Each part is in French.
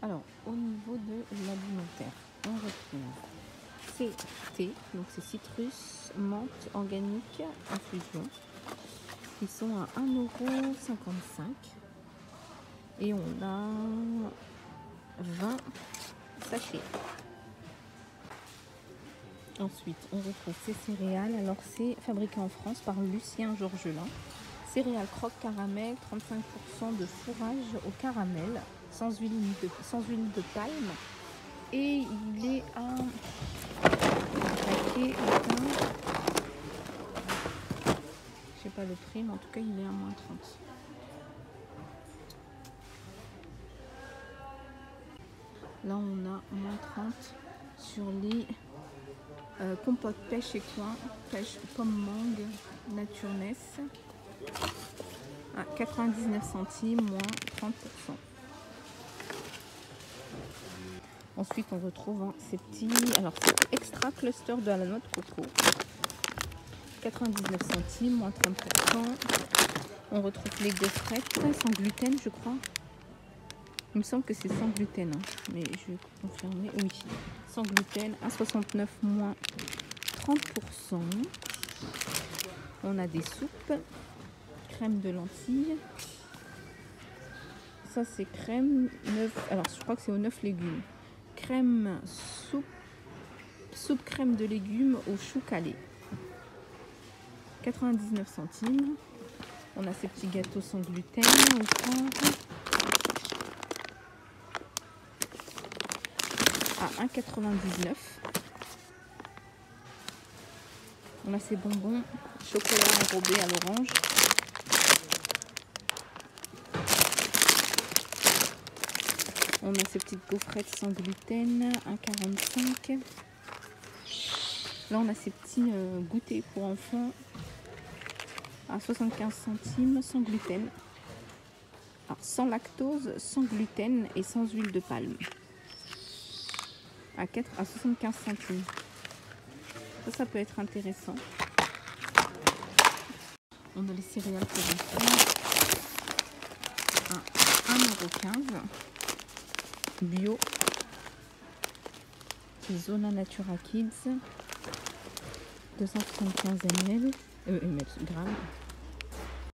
Alors, au niveau de l'alimentaire, on retrouve ces thés, donc c'est citrus, menthe, organique, infusion. Ils sont à 1,55 € et on a 20 sachets. Ensuite, on retrouve ces céréales. Alors, c'est fabriqué en France par Lucien Georgelin. Céréales croque caramel, 35% de fourrage au caramel, sans huile de palme. Et il est à paquet, je sais pas le prix, mais en tout cas, il est à moins 30. Là, on a moins 30 sur les compotes pêche et coin, pêche pomme mangue, Naturness, à 99 centimes, moins 30%. Ensuite, on retrouve ces petits, alors c'est extra cluster de la noix de coco, 99 centimes, moins 30%. On retrouve les gaufrettes sans gluten, je crois. Il me semble que c'est sans gluten, hein, mais je vais confirmer. Oui, sans gluten, 1,69 moins 30%. On a des soupes, crème de lentilles. Ça, c'est crème 9. Alors, je crois que c'est aux 9 légumes. Crème soupe crème de légumes au chou calé. 99 centimes. On a ces petits gâteaux sans gluten. À 1,99 €. On a ces bonbons chocolat enrobé à l'orange. On a ces petites gaufrettes sans gluten, 1,45 €. Là, on a ces petits goûters pour enfants à 75 centimes, sans gluten. Alors, sans lactose, sans gluten et sans huile de palme. À 75 centimes. Ça peut être intéressant. On a les céréales pour enfants à 1,15 €. Bio. Zona Natura Kids. 275 ml. Grammes.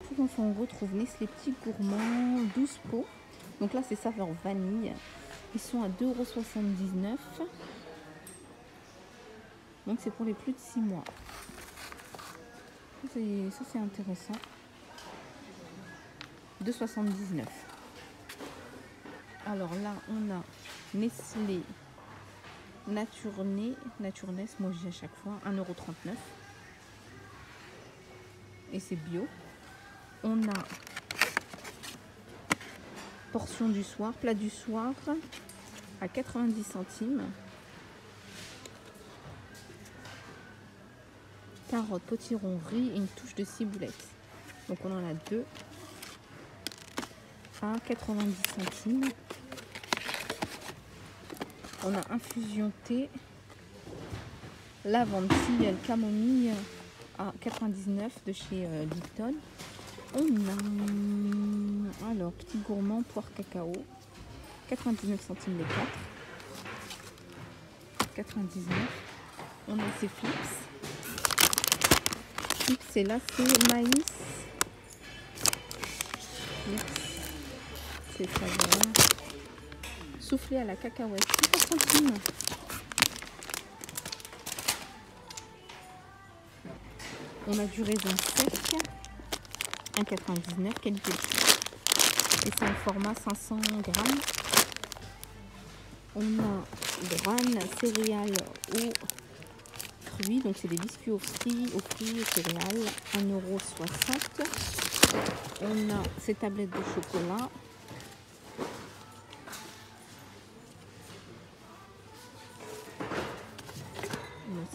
Pour enfants, on retrouve Nestlé Petits Gourmands 12 pots. Donc là, c'est saveur vanille. Ils sont à 2,79 €. Donc c'est pour les plus de 6 mois. Ça c'est intéressant. 2,79 €. Alors là, on a Nestlé Naturness, moi je dis à chaque fois, 1,39 €. Et c'est bio. On a portion du soir, plat du soir, à 90 centimes. Carottes, potiron, riz et une touche de ciboulette. Donc on en a deux à 90 centimes. On a infusion thé, lavande, tilleul, camomille à 99 de chez Lipton. On a alors petit gourmand poire cacao, 99 centimes les 4. 99. On a ces flips. Et là c'est maïs. C'est ça. Soufflé à la cacahuète, 50 centimes. On a du raisin sec, 1,99 €, qualité. Et c'est en format 500 grammes. On a graines céréales aux fruits, donc c'est des biscuits aux fruits et céréales, 1,60 €. On a ces tablettes de chocolat.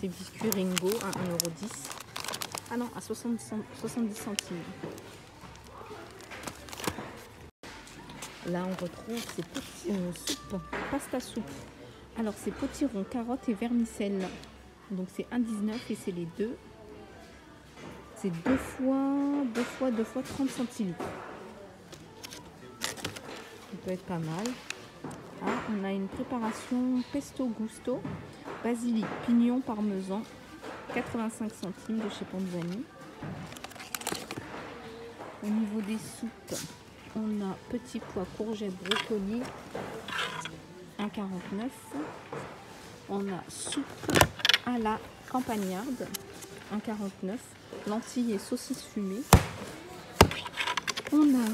Ces biscuits Ringo à 1,10 €. Ah non, à 70 centimes. Là, on retrouve ces petits soupes, pasta soupe. Alors, c'est potiron, carottes et vermicelle. Donc, c'est 1,19 € et c'est les deux. C'est deux fois 30 centilitres. Ça peut être pas mal. Ah, on a une préparation pesto gusto, basilic, pignon, parmesan, 85 centimes de chez Panzani. Au niveau des soupes, on a petits pois, courgettes, brocoli, 1,49. On a soupe à la campagnarde, 1,49. Lentilles et saucisses fumées. On a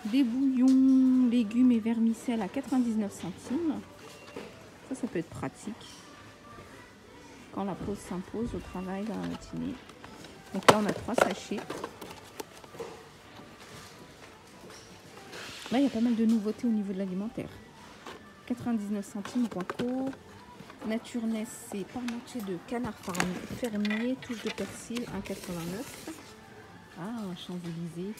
des bouillons, légumes et vermicelles à 99 centimes. Ça peut être pratique quand la pause s'impose au travail dans la matinée. Donc là, on a 3 sachets. Là, il y a pas mal de nouveautés au niveau de l'alimentaire. 99 centimes, guaco. Naturness, c'est parmentier de canard fermier, touche de persil, 1,89. Ah, Champs-Élysées.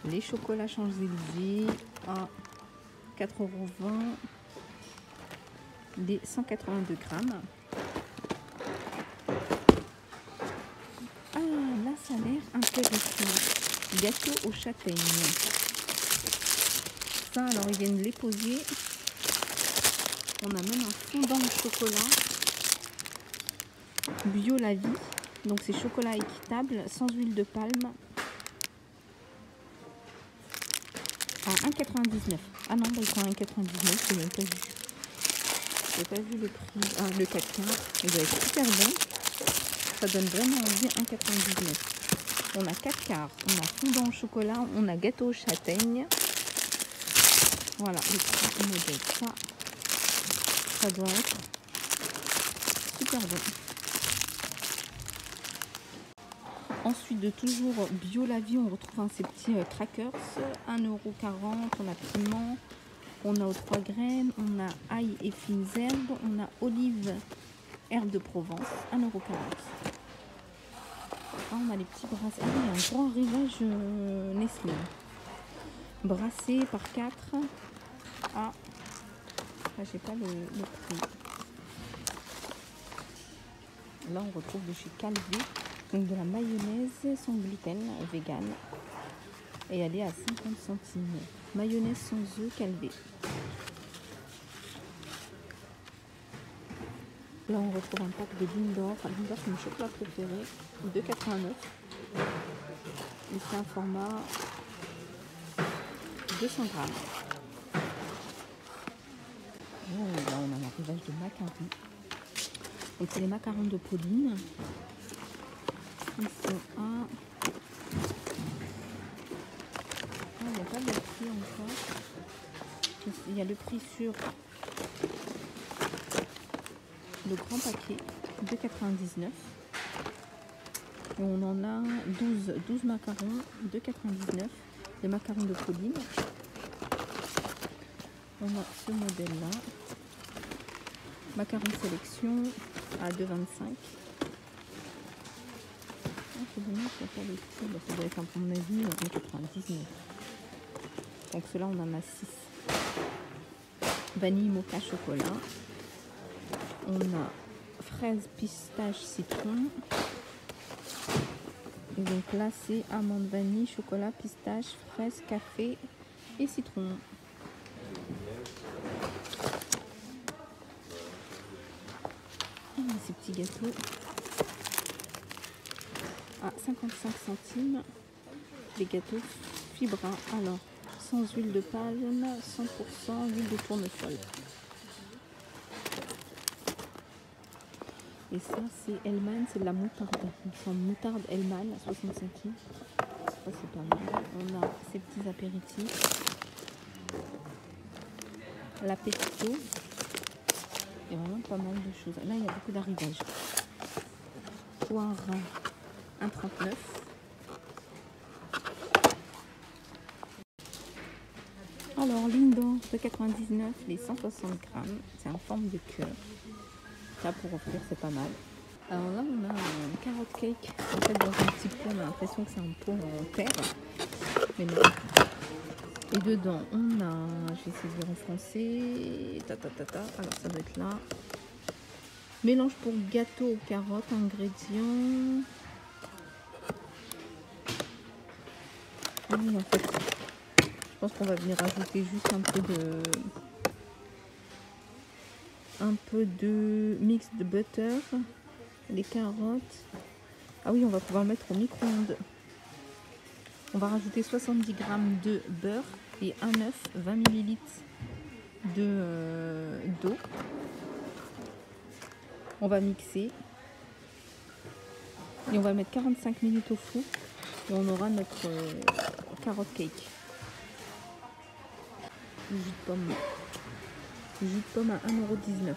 Les chocolats Champs-Élysées à 4,20 €, des 182 grammes. Ah, là, ça a l'air intéressant. Gâteau aux châtaignes. Ça, alors, ils viennent les poser. On a même un fondant au chocolat. Bio la vie. Donc, c'est chocolat équitable, sans huile de palme. À 1,99. Ah non, bah, ils sont à 1,99, je n'ai même pas vu. Je n'ai pas vu le prix. Ah, le 4,15. Il doit être super bon. Ça donne vraiment envie, 1,99. On a 4 quarts, on a fondant au chocolat, on a gâteau aux châtaignes. Voilà, le prix du modèle. Ça doit être super bon. Ensuite, de toujours bio la vie, on retrouve ces petits crackers, 1,40 €. On a piment, on a aux 3 graines, on a ail et fines herbes, on a olive, herbe de Provence, 1,40 €. Ah, on a les petits brassés. Ah, il y a un grand arrivage Nestlé. Brassé par 4. Ah, j'ai pas le prix. Là, on retrouve de chez Calvé. Donc de la mayonnaise sans gluten, vegan. Et elle est à 50 centimes. Mayonnaise sans œufs, Calvé. Là, on retrouve un pack de Lindor. Lindor, c'est mon chocolat préféré. 2,89. Et c'est un format 200 grammes. Oh, là, on a un arrivage de macarons. Donc, c'est les macarons de Pauline. Ils sont à... Ah, il n'y a pas de prix encore. Il y a le prix sur le grand paquet, 2,99. Et on en a 12 macarons, 2,99. Les macarons de Pauline. On a ce modèle-là. Macarons sélection à 2,25. C'est dommage qu'il n'y a pas les prix. Ça doit être, à mon avis, 1,99. Donc ceux-là, on en a 6. Vanille, mocha, chocolat. On a fraise, pistache, citron. Et donc là, c'est amande, vanille, chocolat, pistache, fraise, café et citron. On a ces petits gâteaux à 55 centimes. Les gâteaux Fibra. Alors, sans huile de palme, 100% huile de tournesol. Et ça, c'est Hellman, c'est de la moutarde. Donc, c'est en moutarde Hellman à 60 centimes. Ça, c'est pas mal. On a ces petits apéritifs. L'appétito. Il y a vraiment pas mal de choses. Là, il y a beaucoup d'arrivages. Poire, 1,39. Alors, Lindor, 2,99, les 160 grammes. C'est en forme de cœur. Ça, pour offrir, c'est pas mal. Alors là, on a un carotte cake. En fait, dans un petit pot, on a l'impression que c'est un pot en terre. Mais non. Et dedans, on a, je vais essayer de dire en français, alors ça doit être là. Mélange pour gâteau aux carottes, ingrédients. Oui, en fait, pense qu'on va venir rajouter juste un peu de mix de butter, les carottes. Ah oui, on va pouvoir le mettre au micro-ondes. On va rajouter 70 g de beurre et un œuf, 20 ml d'eau. On va mixer et on va mettre 45 minutes au four et on aura notre carotte cake. Du jus de pomme. Du jus de pomme à 1,19 €.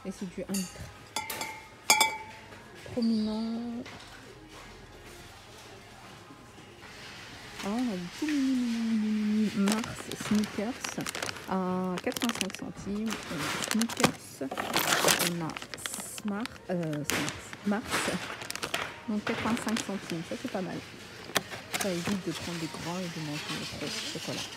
Et c'est du 1 litre. Prominent. Alors on a du tout mini Mars Snickers à 85 centimes. On a Snickers. On a Mars. Donc 85 centimes. Ça c'est pas mal. Ça évite de prendre des grands et de manger trop de chocolat.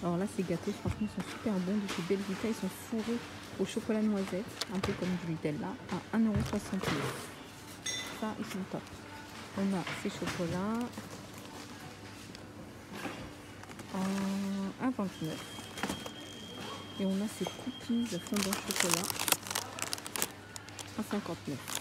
Alors là ces gâteaux franchement sont super bons. De ces Belvita, ils sont fourrés au chocolat noisette. Un peu comme du Nutella à 1,69 €. Ça ils sont top. On a ces chocolats à 29 et on a ces cookies fondant chocolat à 59.